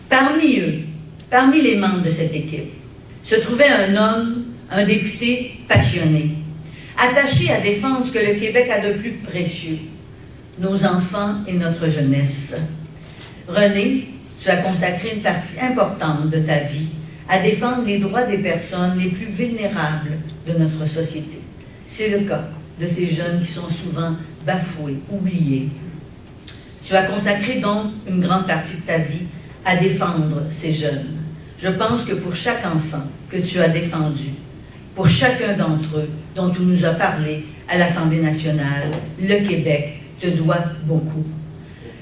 Parmi eux, parmi les membres de cette équipe, se trouvait un homme, un député passionné, attaché à défendre ce que le Québec a de plus précieux, nos enfants et notre jeunesse. René, tu as consacré une partie importante de ta vie à défendre les droits des personnes les plus vulnérables de notre société. C'est le cas de ces jeunes qui sont souvent bafoués, oubliés. Tu as consacré donc une grande partie de ta vie à défendre ces jeunes. Je pense que pour chaque enfant que tu as défendu, pour chacun d'entre eux dont tu nous as parlé à l'Assemblée nationale, le Québec te doit beaucoup.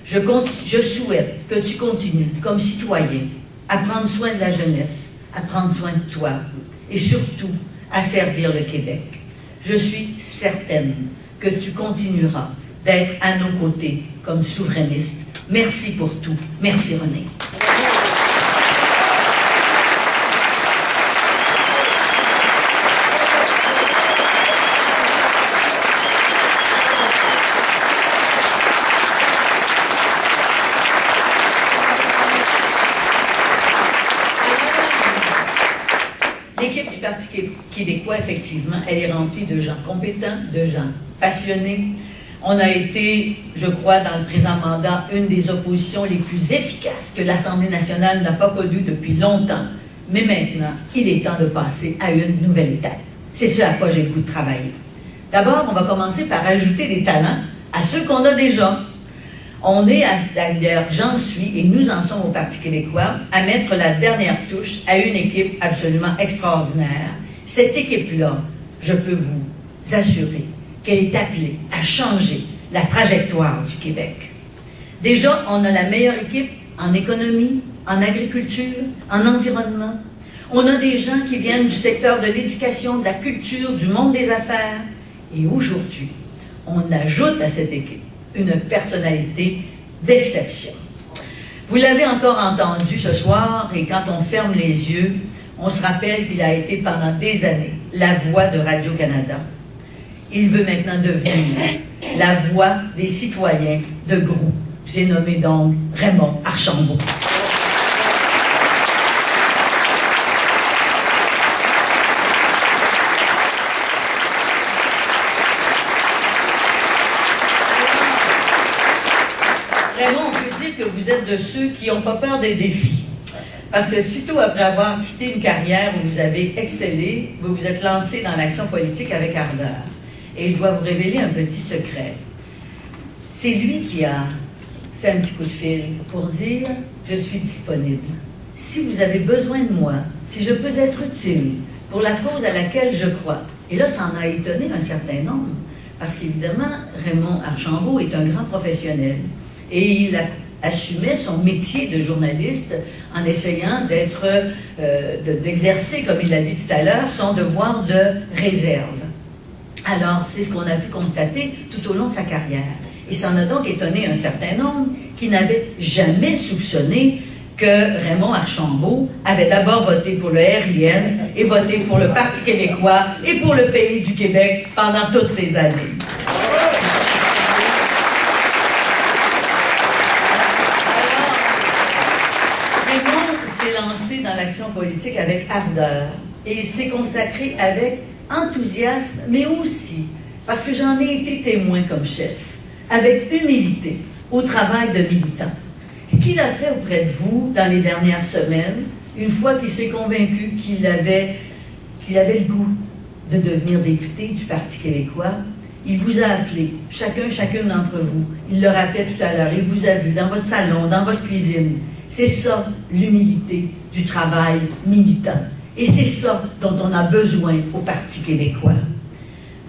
Je souhaite que tu continues, comme citoyen, à prendre soin de la jeunesse, à prendre soin de toi et surtout à servir le Québec. Je suis certaine que tu continueras d'être à nos côtés comme souverainiste. Merci pour tout. Merci René. L'équipe du Parti québécois, effectivement, elle est remplie de gens compétents, de gens passionnés. On a été, je crois, dans le présent mandat, une des oppositions les plus efficaces que l'Assemblée nationale n'a pas connue depuis longtemps. Mais maintenant, il est temps de passer à une nouvelle étape. C'est ce à quoi j'ai le goût de travailler. D'abord, on va commencer par ajouter des talents à ceux qu'on a déjà. On est, d'ailleurs, j'en suis, et nous en sommes au Parti québécois, à mettre la dernière touche à une équipe absolument extraordinaire. Cette équipe-là, je peux vous assurer qu'elle est appelée à changer la trajectoire du Québec. Déjà, on a la meilleure équipe en économie, en agriculture, en environnement. On a des gens qui viennent du secteur de l'éducation, de la culture, du monde des affaires. Et aujourd'hui, on ajoute à cette équipe une personnalité d'exception. Vous l'avez encore entendu ce soir, et quand on ferme les yeux, on se rappelle qu'il a été pendant des années la voix de Radio-Canada. Il veut maintenant devenir la voix des citoyens de Groux. J'ai nommé donc Raymond Archambault. Raymond, on peut dire que vous êtes de ceux qui n'ont pas peur des défis. Parce que sitôt après avoir quitté une carrière où vous avez excellé, vous vous êtes lancé dans l'action politique avec ardeur. Et je dois vous révéler un petit secret. C'est lui qui a fait un petit coup de fil pour dire « Je suis disponible. Si vous avez besoin de moi, si je peux être utile pour la cause à laquelle je crois. » Et là, ça en a étonné un certain nombre. Parce qu'évidemment, Raymond Archambault est un grand professionnel. Et il assumait son métier de journaliste en essayant d'exercer, comme il l'a dit tout à l'heure, son devoir de réserve. Alors, c'est ce qu'on a pu constater tout au long de sa carrière. Et ça en a donc étonné un certain nombre qui n'avaient jamais soupçonné que Raymond Archambault avait d'abord voté pour le RIN et voté pour le Parti québécois et pour le pays du Québec pendant toutes ces années. Lancé dans l'action politique avec ardeur et il s'est consacré avec enthousiasme, mais aussi, parce que j'en ai été témoin comme chef, avec humilité au travail de militant. Ce qu'il a fait auprès de vous dans les dernières semaines, une fois qu'il s'est convaincu qu'il avait le goût de devenir député du Parti québécois, il vous a appelé, chacune d'entre vous, il le rappelait tout à l'heure, il vous a vu dans votre salon, dans votre cuisine. C'est ça, l'humilité du travail militant. Et c'est ça dont on a besoin au Parti québécois.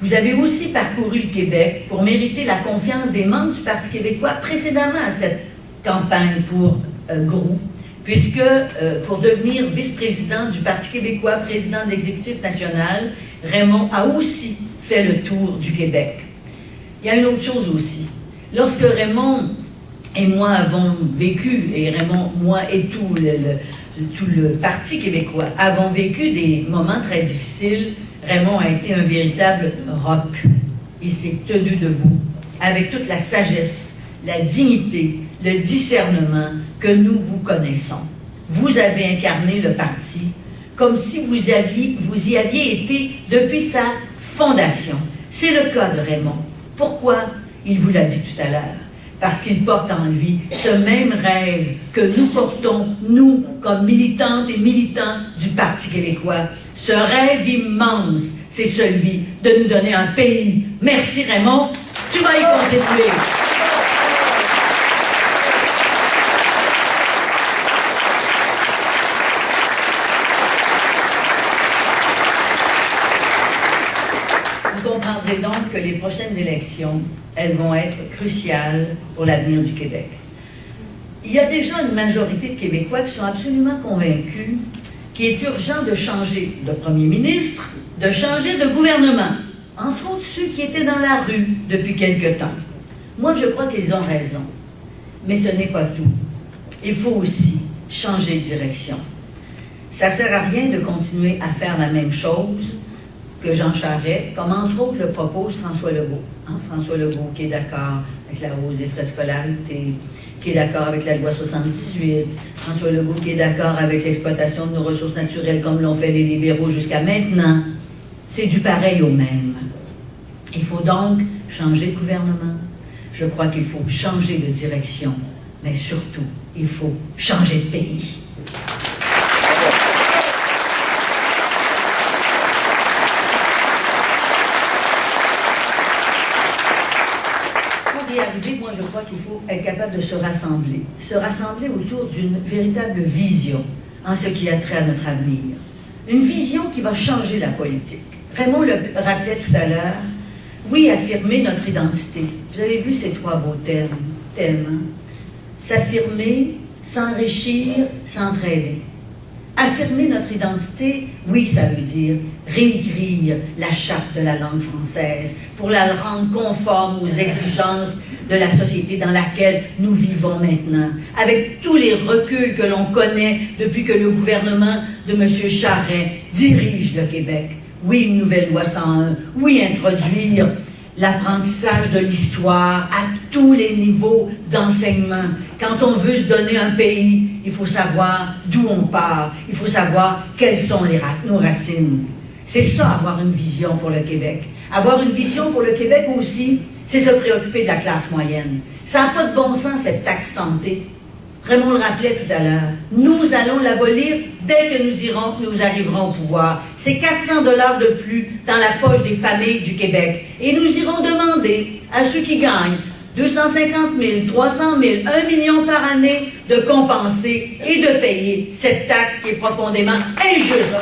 Vous avez aussi parcouru le Québec pour mériter la confiance des membres du Parti québécois précédemment à cette campagne pour Groux, puisque pour devenir vice-président du Parti québécois, président de l'exécutif national, Raymond a aussi fait le tour du Québec. Il y a une autre chose aussi. Lorsque Raymond et moi avons vécu, et Raymond, moi et tout le Parti québécois avons vécu des moments très difficiles, Raymond a été un véritable roc. Il s'est tenu debout avec toute la sagesse, la dignité, le discernement que nous vous connaissons. vous avez incarné le parti comme si vous y aviez été depuis sa fondation. C'est le cas de Raymond. Pourquoi? Il vous l'a dit tout à l'heure. Parce qu'il porte en lui ce même rêve que nous portons, nous, comme militantes et militants du Parti québécois. Ce rêve immense, c'est celui de nous donner un pays. Merci Raymond, tu vas y contribuer. Vous comprendrez donc que les prochaines élections, elles vont être cruciales pour l'avenir du Québec. Il y a déjà une majorité de Québécois qui sont absolument convaincus qu'il est urgent de changer de premier ministre, de changer de gouvernement, entre autres ceux qui étaient dans la rue depuis quelque temps. Moi, je crois qu'ils ont raison. Mais ce n'est pas tout. Il faut aussi changer de direction. Ça ne sert à rien de continuer à faire la même chose que Jean Charest, comme entre autres le propose François Legault. François Legault qui est d'accord avec la hausse des frais de scolarité, qui est d'accord avec la loi 78, François Legault qui est d'accord avec l'exploitation de nos ressources naturelles comme l'ont fait les libéraux jusqu'à maintenant. C'est du pareil au même. Il faut donc changer de gouvernement. Je crois qu'il faut changer de direction, mais surtout, il faut changer de pays. Moi, je crois qu'il faut être capable de se rassembler autour d'une véritable vision en ce qui a trait à notre avenir. Une vision qui va changer la politique. Raymond le rappelait tout à l'heure, oui, affirmer notre identité. Vous avez vu ces trois beaux termes, hein? S'affirmer, s'enrichir, s'entraider. Affirmer notre identité, oui, ça veut dire réécrire la charte de la langue française pour la rendre conforme aux exigences de la société dans laquelle nous vivons maintenant, avec tous les reculs que l'on connaît depuis que le gouvernement de M. Charest dirige le Québec. Oui, une nouvelle loi 101, oui, introduire l'apprentissage de l'histoire à tous les niveaux d'enseignement. Quand on veut se donner un pays, il faut savoir d'où on part, il faut savoir quelles sont nos racines. C'est ça, avoir une vision pour le Québec. Avoir une vision pour le Québec aussi, c'est se préoccuper de la classe moyenne. Ça n'a pas de bon sens, cette taxe santé. Raymond le rappelait tout à l'heure. Nous allons l'abolir dès que nous arriverons au pouvoir. C'est 400 $ de plus dans la poche des familles du Québec. Et nous irons demander à ceux qui gagnent 250 000, 300 000, 1 million par année de compenser et de payer cette taxe qui est profondément injuste.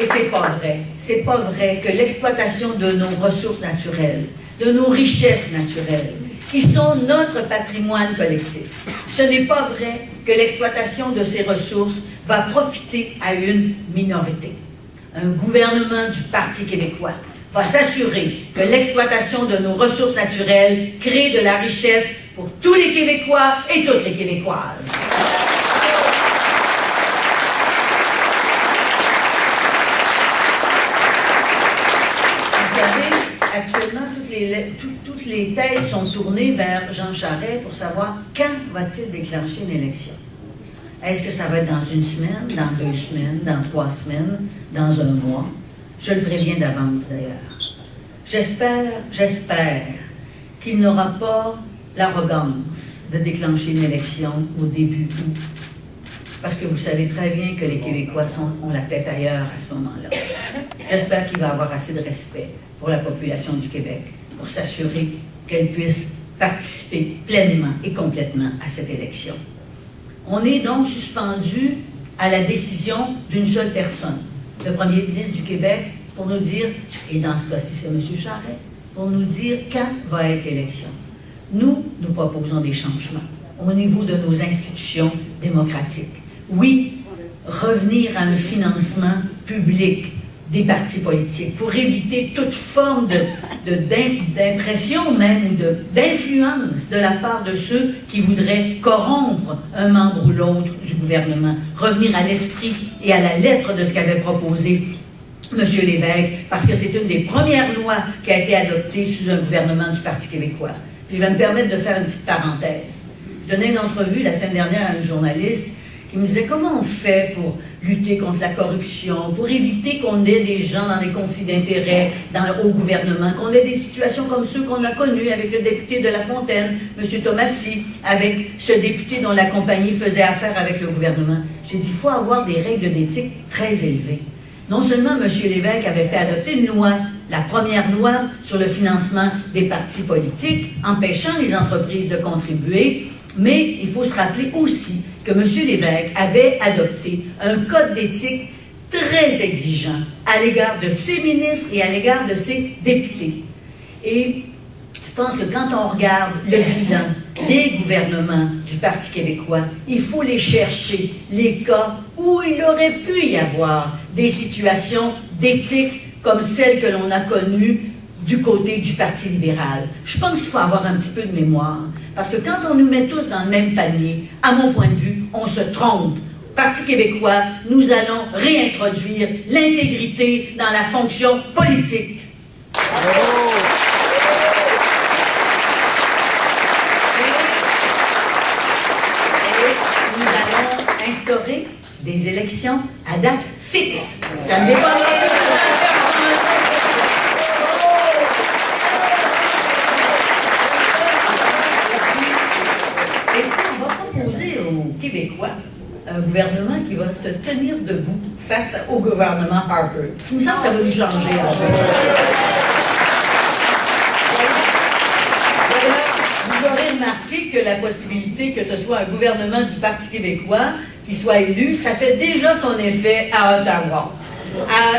Et c'est pas vrai. C'est pas vrai que l'exploitation de nos ressources naturelles, de nos richesses naturelles, qui sont notre patrimoine collectif, ce n'est pas vrai que l'exploitation de ces ressources va profiter à une minorité. Un gouvernement du Parti québécois va s'assurer que l'exploitation de nos ressources naturelles crée de la richesse pour tous les Québécois et toutes les Québécoises. Actuellement, toutes les têtes sont tournées vers Jean Charest pour savoir quand va-t-il déclencher une élection. Est-ce que ça va être dans une semaine, dans 2 semaines, dans 3 semaines, dans un mois? Je le préviens d'avance d'ailleurs. J'espère qu'il n'aura pas l'arrogance de déclencher une élection au début août. Parce que vous savez très bien que les Québécois ont la tête ailleurs à ce moment-là. J'espère qu'il va avoir assez de respect pour la population du Québec, pour s'assurer qu'elle puisse participer pleinement et complètement à cette élection. On est donc suspendu à la décision d'une seule personne, le premier ministre du Québec, pour nous dire, et dans ce cas-ci c'est M. Charest, pour nous dire quand va être l'élection. Nous proposons des changements au niveau de nos institutions démocratiques. Oui, revenir à un financement public des partis politiques pour éviter toute forme d'impression même ou d'influence de la part de ceux qui voudraient corrompre un membre ou l'autre du gouvernement. Revenir à l'esprit et à la lettre de ce qu'avait proposé Monsieur Lévesque, parce que c'est une des premières lois qui a été adoptée sous un gouvernement du Parti québécois. Puis je vais me permettre de faire une petite parenthèse. Je donnais une entrevue la semaine dernière à une journaliste qui me disait comment on fait pour lutter contre la corruption, pour éviter qu'on ait des gens dans des conflits d'intérêts au gouvernement, qu'on ait des situations comme ceux qu'on a connues avec le député de La Fontaine, M. Thomasy, avec ce député dont la compagnie faisait affaire avec le gouvernement. J'ai dit, il faut avoir des règles d'éthique très élevées. Non seulement M. Lévesque avait fait adopter une loi, la première loi sur le financement des partis politiques, empêchant les entreprises de contribuer, mais il faut se rappeler aussi que M. Lévesque avait adopté un code d'éthique très exigeant à l'égard de ses ministres et à l'égard de ses députés. Et je pense que quand on regarde le bilan des gouvernements du Parti québécois, il faut les chercher, les cas où il aurait pu y avoir des situations d'éthique comme celles que l'on a connues du côté du Parti libéral. Je pense qu'il faut avoir un petit peu de mémoire, parce que quand on nous met tous dans le même panier, à mon point de vue, on se trompe. Parti québécois, nous allons réintroduire l'intégrité dans la fonction politique. Et nous allons instaurer des élections à date fixe. Ça ne dépend pas de personne. Québécois, un gouvernement qui va se tenir debout face au gouvernement Harper. Il me semble que ça va nous changer. Vous aurez remarqué que la possibilité que ce soit un gouvernement du Parti québécois qui soit élu, ça fait déjà son effet à Ottawa.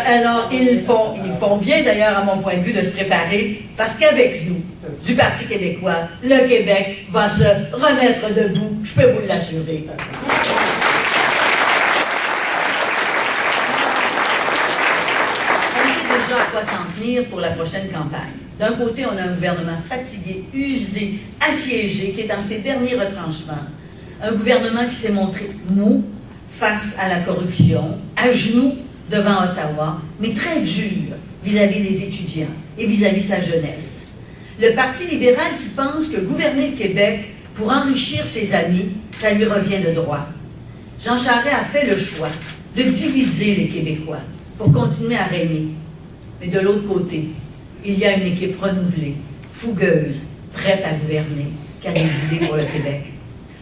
Alors, ils font bien d'ailleurs, à mon point de vue, de se préparer, parce qu'avec nous, du Parti québécois, le Québec va se remettre debout, je peux vous l'assurer. On sait déjà à quoi s'en tenir pour la prochaine campagne. D'un côté, on a un gouvernement fatigué, usé, assiégé, qui est dans ses derniers retranchements. Un gouvernement qui s'est montré mou face à la corruption, à genoux devant Ottawa, mais très dur vis-à-vis des étudiants et vis-à-vis sa jeunesse. Le Parti libéral qui pense que gouverner le Québec pour enrichir ses amis, ça lui revient de droit. Jean Charest a fait le choix de diviser les Québécois pour continuer à régner. Mais de l'autre côté, il y a une équipe renouvelée, fougueuse, prête à gouverner, qui a des idées pour le Québec.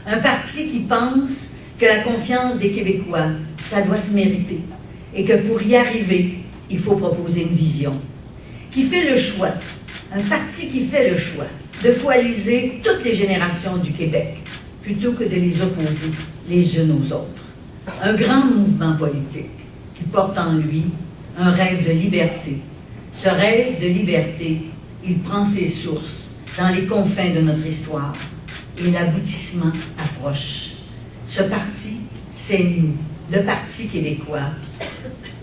Un parti qui pense que la confiance des Québécois, ça doit se mériter, et que pour y arriver, il faut proposer une vision. Qui fait le choix, un parti qui fait le choix de coaliser toutes les générations du Québec, plutôt que de les opposer les unes aux autres. Un grand mouvement politique qui porte en lui un rêve de liberté. Ce rêve de liberté, il prend ses sources dans les confins de notre histoire, et l'aboutissement approche. Ce parti, c'est nous, le Parti québécois.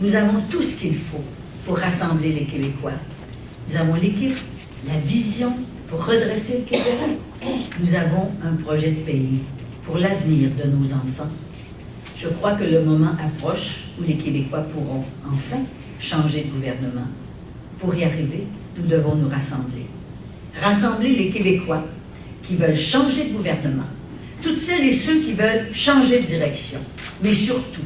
Nous avons tout ce qu'il faut pour rassembler les Québécois. Nous avons l'équipe, la vision pour redresser le Québec. Nous avons un projet de pays pour l'avenir de nos enfants. Je crois que le moment approche où les Québécois pourront enfin changer de gouvernement. Pour y arriver, nous devons nous rassembler. Rassembler les Québécois qui veulent changer de gouvernement, toutes celles et ceux qui veulent changer de direction, mais surtout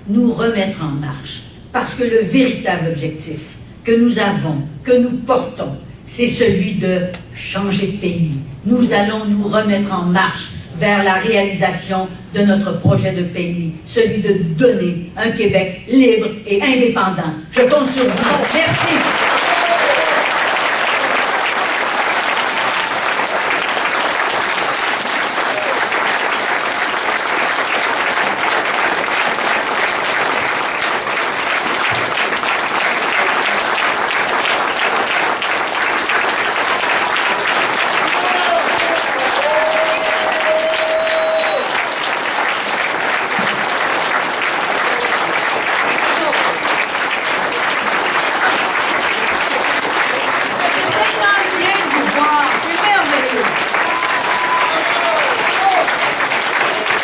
nous remettre en marche, parce que le véritable objectif que nous avons, que nous portons, c'est celui de changer de pays. Nous allons nous remettre en marche vers la réalisation de notre projet de pays, celui de donner un Québec libre et indépendant. Je compte sur vous. Merci.